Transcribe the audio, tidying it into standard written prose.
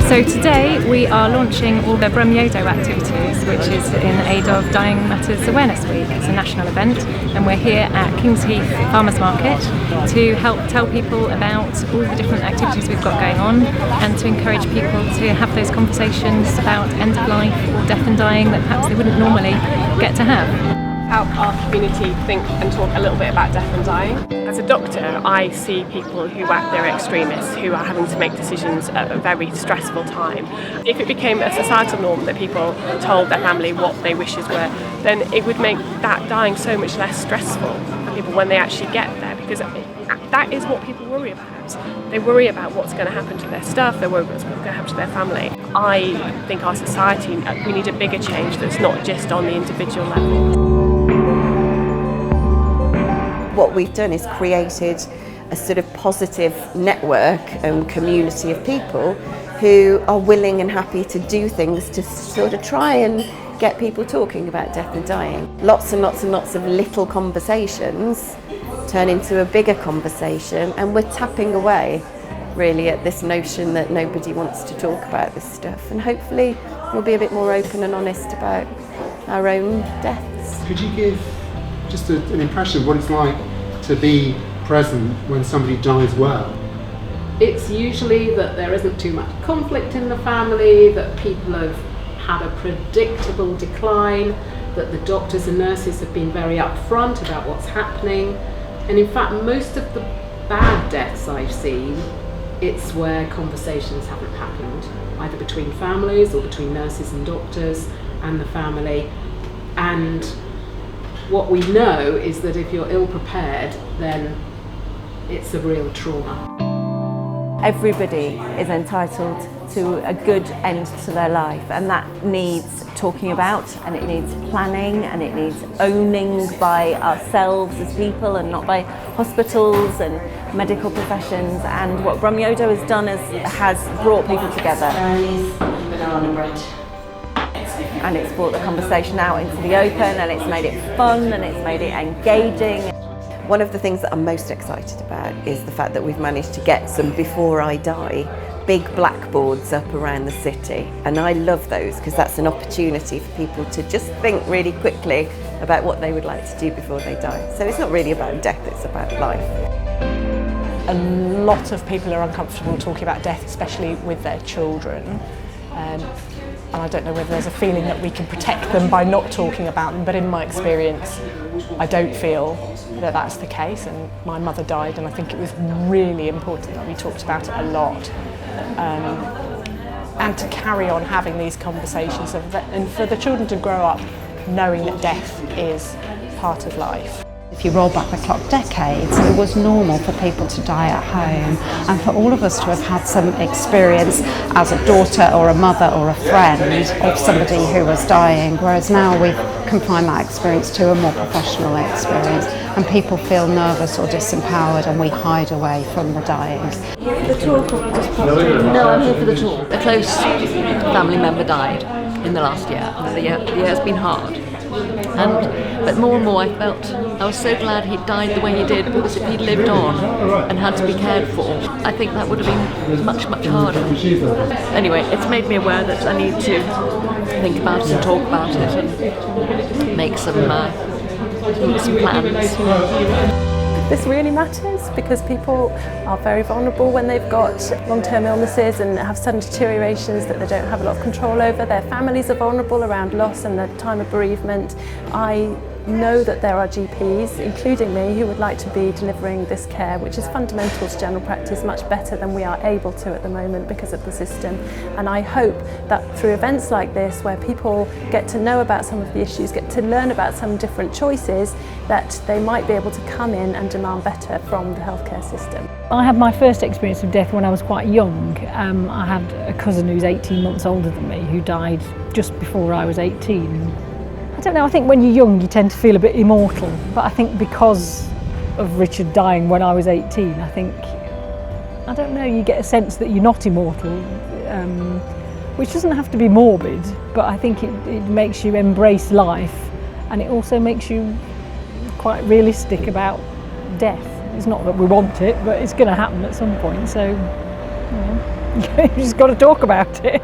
So today we are launching all the BrumYODO activities, which is in aid of Dying Matters Awareness Week. It's a national event, and we're here at Kings Heath Farmers Market to help tell people about all the different activities we've got going on, and to encourage people to have those conversations about end of life or death and dying that perhaps they wouldn't normally get to have. Help our community think and talk a little bit about death and dying. As a doctor, I see people who act their extremists, who are having to make decisions at a very stressful time. If it became a societal norm that people told their family what their wishes were, then it would make that dying so much less stressful for people when they actually get there, because that is what people worry about. They worry about what's going to happen to their stuff, they worry about what's going to happen to their family. I think our society, we need a bigger change that's not just on the individual level. What we've done is created a sort of positive network and community of people who are willing and happy to do things to sort of try and get people talking about death and dying. Lots and lots and lots of little conversations turn into a bigger conversation, and we're tapping away really at this notion that nobody wants to talk about this stuff, and hopefully we'll be a bit more open and honest about our own deaths. Could you give just an impression of what it's like to be present when somebody dies well? It's usually that there isn't too much conflict in the family, that people have had a predictable decline, that the doctors and nurses have been very upfront about what's happening. And in fact, most of the bad deaths I've seen, it's where conversations haven't happened, either between families or between nurses and doctors and the family. And what we know is that if you're ill prepared, then it's a real trauma. Everybody is entitled to a good end to their life, and that needs talking about, and it needs planning, and it needs owning by ourselves as people and not by hospitals and medical professions. And what BrumYODO has done is has brought people together. Banana bread. And it's brought the conversation out into the open, and it's made it fun, and it's made it engaging. One of the things that I'm most excited about is the fact that we've managed to get some before I die big blackboards up around the city, and I love those because that's an opportunity for people to just think really quickly about what they would like to do before they die. So it's not really about death, it's about life. A lot of people are uncomfortable talking about death, especially with their children. And I don't know whether there's a feeling that we can protect them by not talking about them, but in my experience, I don't feel that that's the case. And my mother died, and I think it was really important that we talked about it a lot. And to carry on having these conversations, and for the children to grow up knowing that death is part of life. If you roll back the clock decades, it was normal for people to die at home, and for all of us to have had some experience as a daughter or a mother or a friend of somebody who was dying, whereas now we've confined that experience to a more professional experience, and people feel nervous or disempowered, and we hide away from the dying. The talk or just popped in? No, I'm here for the talk. A close family member died in the last year. The year has been hard. But more and more I was so glad he died the way he did, because if he'd lived on and had to be cared for, I think that would have been much, much harder. Anyway, it's made me aware that I need to think about it and talk about it and make some plans. This really matters because people are very vulnerable when they've got long-term illnesses and have sudden deteriorations that they don't have a lot of control over. Their families are vulnerable around loss and the time of bereavement. I know that there are GPs, including me, who would like to be delivering this care, which is fundamental to general practice, much better than we are able to at the moment because of the system. And I hope that through events like this, where people get to know about some of the issues, get to learn about some different choices, that they might be able to come in and demand better from the healthcare system. I had my first experience of death when I was quite young. I had a cousin who's 18 months older than me who died just before I was 18. I don't know, I think when you're young you tend to feel a bit immortal, but I think because of Richard dying when I was 18, I don't know, you get a sense that you're not immortal, which doesn't have to be morbid, but I think it makes you embrace life, and it also makes you quite realistic about death. It's not that we want it, but it's going to happen at some point, so, you know. You just got to talk about it.